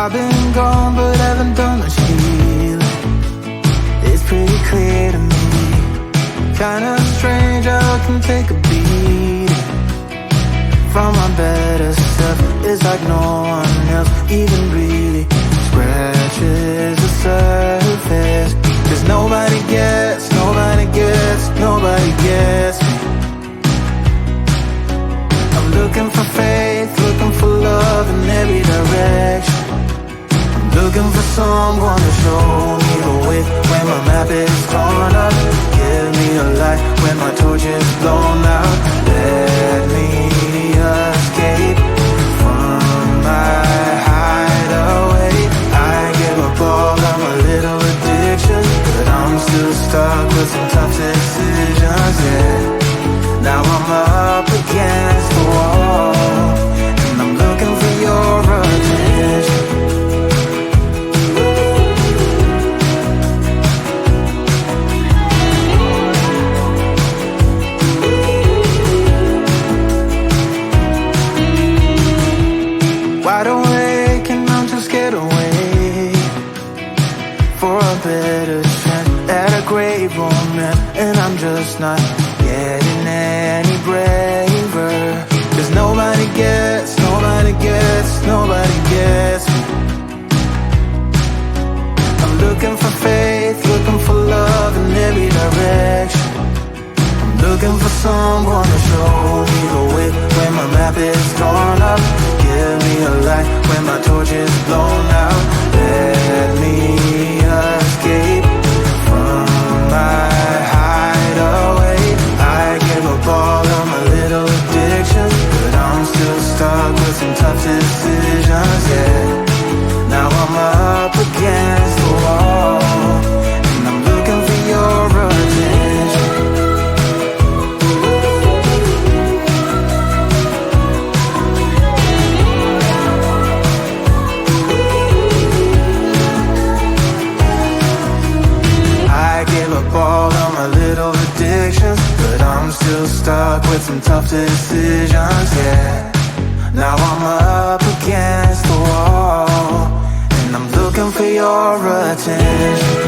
I've been gone but haven't done much healing. It's pretty clear to me, kinda strange how I can take a beating from my better self. It's like no one else even really scratches the surface. 'Cause nobody gets me. I'm looking for faith, looking for love in every direction. I'm looking for someone to show me the way when my map is torn up. Give me a light when my torch is blown out. Let me escape from my hideaway. I give up all of my little addictions, but I'm still stuck with some tough decisions, yeah. Now I'm up against the wall, and I'm looking for your attention. Wide awake and I'm too scared away for a better chance at a great romance, and I'm just not getting any braver. 'Cause nobody gets me. I'm looking for faith, looking for love in every direction. I'm looking for someone to show me the way when my map is torn up. Give me a light when my torch is blown out. Let me escape from my hideaway. I give up all of my little addictions, but I'm still stuck with some tough decisions, yeah. Now I'm up against the wall, and I'm looking for your attention. I give up all of my little addictions, but I'm still stuck with some tough decisions, yeah. Now I'm up against the wall, and I'm looking for your attention.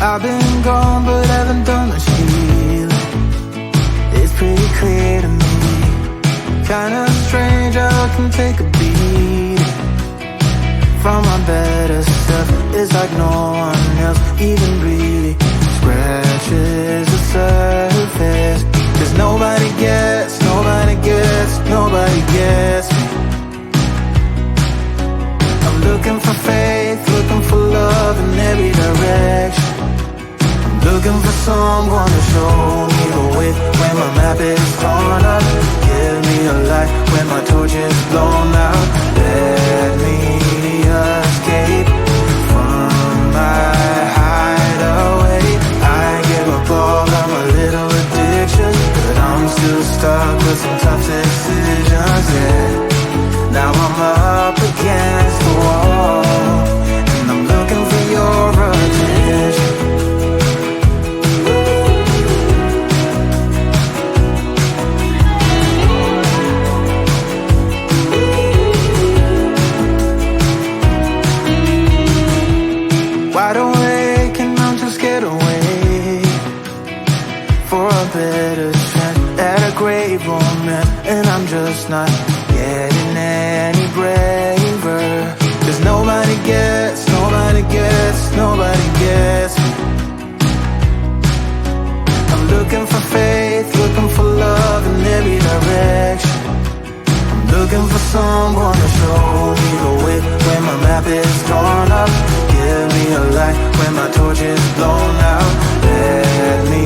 I've been gone but haven't done much healing. It's pretty clear to me, kinda strange how I can take a beat from my better self. It's like no one else even really scratches the surface. 'Cause nobody gets me. I'm looking for faith, looking for love in every direction. I'm looking for someone to show me the way when my map is torn up. Give me a light when my torch is blown out. Let me escape from my hideaway. I give up all of my little addictions, but I'm still stuck with some tough decisions, yeah. Now I'm up against the wall, and I'm looking for your attention. Wide awake and I'm just scared away for a better chance at a great romance, and I'm just not getting any breath. nobody gets me. I'm looking for faith, looking for love in every direction. I'm looking for someone to show me the way when my map is torn up. Give me a light when my torch is blown out. Let me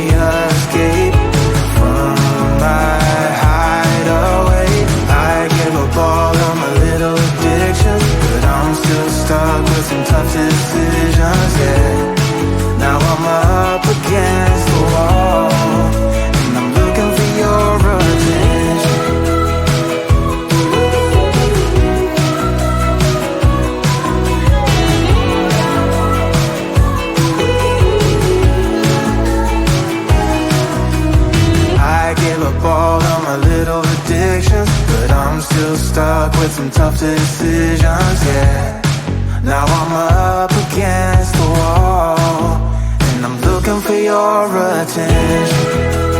escape from my hideaway. I give up all of my little addictions, but I'm still stuck with some tough decisions, yeah. Now I'm up against the wall, and I'm looking for your attention. I give up all of my little addictions, but I'm still stuck with some tough decisions, yeah. Now I'm up against the wall, and I'm looking for your attention.